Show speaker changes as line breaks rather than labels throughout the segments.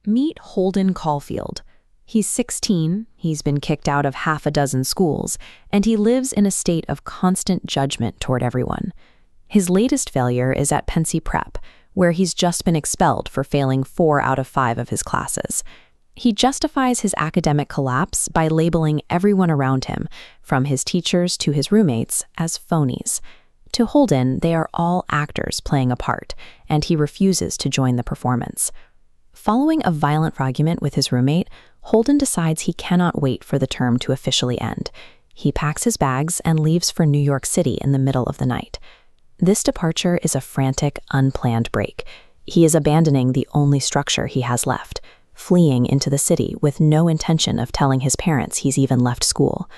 Meet Holden Caulfield. He's 16, he's been kicked out of half a dozen schools, and he lives in a state of constant judgment toward everyone. His latest failure is at Pensy Prep, where he's just been expelled for failing 4 out of 5 of his classes. He justifies his academic collapse by labeling everyone around him, from his teachers to his roommates, as phonies. To Holden, they are all actors playing a part, and he refuses to join the performance. Following a violent argument with his roommate, Holden decides he cannot wait for the term to officially end. He packs his bags and leaves for New York City in the middle of the night. This departure is a frantic, unplanned break. He is abandoning the only structure he has left, fleeing into the city with no intention of telling his parents he's even left school.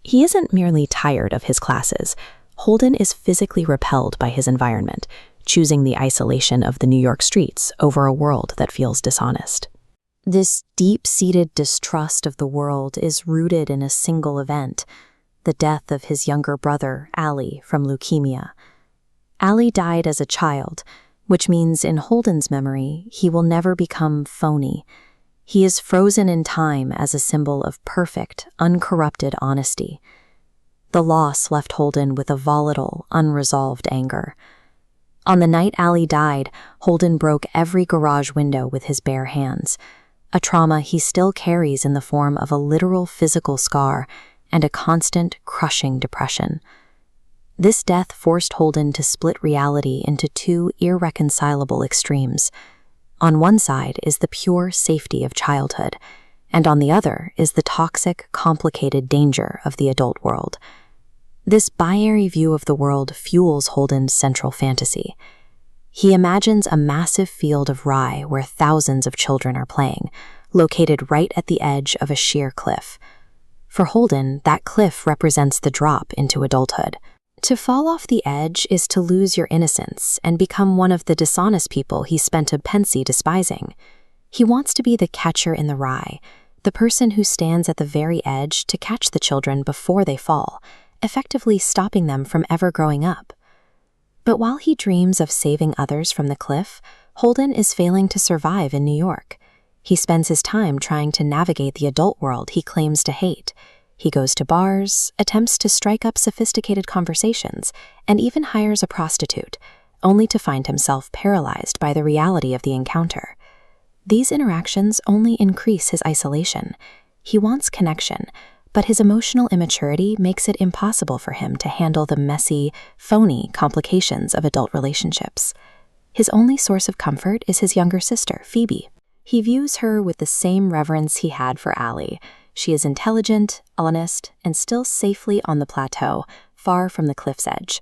He isn't merely tired of his classes. Holden is physically repelled by his environment, choosing the isolation of the New York streets over a world that feels dishonest. This deep-seated distrust of the world is rooted in a single event: the death of his younger brother, Ali, from leukemia. Ali died as a child, which means in Holden's memory, he will never become phony. He is frozen in time as a symbol of perfect, uncorrupted honesty. The loss left Holden with a volatile, unresolved anger. On the night Ali died, Holden broke every garage window with his bare hands, a trauma he still carries in the form of a literal physical scar and a constant, crushing depression. This death forced Holden to split reality into 2 irreconcilable extremes. On one side is the pure safety of childhood, and on the other is the toxic, complicated danger of the adult world. This binary view of the world fuels Holden's central fantasy. He imagines a massive field of rye where thousands of children are playing, located right at the edge of a sheer cliff. For Holden, that cliff represents the drop into adulthood. To fall off the edge is to lose your innocence and become one of the dishonest people he spent a Pensy despising. He wants to be the catcher in the rye, the person who stands at the very edge to catch the children before they fall, effectively stopping them from ever growing up. But while he dreams of saving others from the cliff, Holden is failing to survive in New York. He spends his time trying to navigate the adult world he claims to hate. He goes to bars, attempts to strike up sophisticated conversations, and even hires a prostitute, only to find himself paralyzed by the reality of the encounter. These interactions only increase his isolation. He wants connection, but his emotional immaturity makes it impossible for him to handle the messy, phony complications of adult relationships. His only source of comfort is his younger sister, Phoebe. He views her with the same reverence he had for Ali. She is intelligent, honest, and still safely on the plateau, far from the cliff's edge.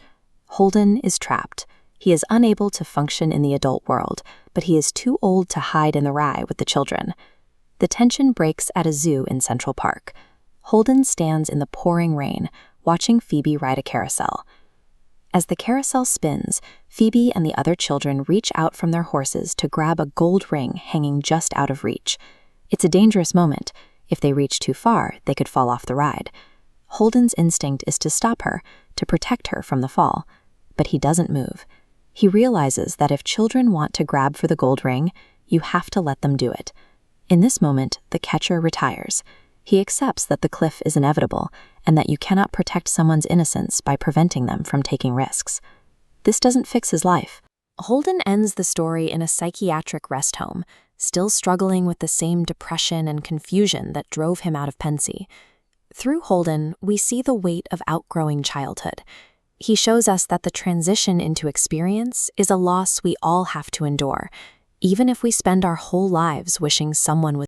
Holden is trapped. He is unable to function in the adult world, but he is too old to hide in the rye with the children. The tension breaks at a zoo in Central Park. Holden stands in the pouring rain, watching Phoebe ride a carousel. As the carousel spins, Phoebe and the other children reach out from their horses to grab a gold ring hanging just out of reach. It's a dangerous moment. If they reach too far, they could fall off the ride. Holden's instinct is to stop her, to protect her from the fall. But he doesn't move. He realizes that if children want to grab for the gold ring, you have to let them do it. In this moment, the catcher retires. He accepts that the cliff is inevitable and that you cannot protect someone's innocence by preventing them from taking risks. This doesn't fix his life. Holden ends the story in a psychiatric rest home, still struggling with the same depression and confusion that drove him out of Pensy. Through Holden, we see the weight of outgrowing childhood. He shows us that the transition into experience is a loss we all have to endure, even if we spend our whole lives wishing someone would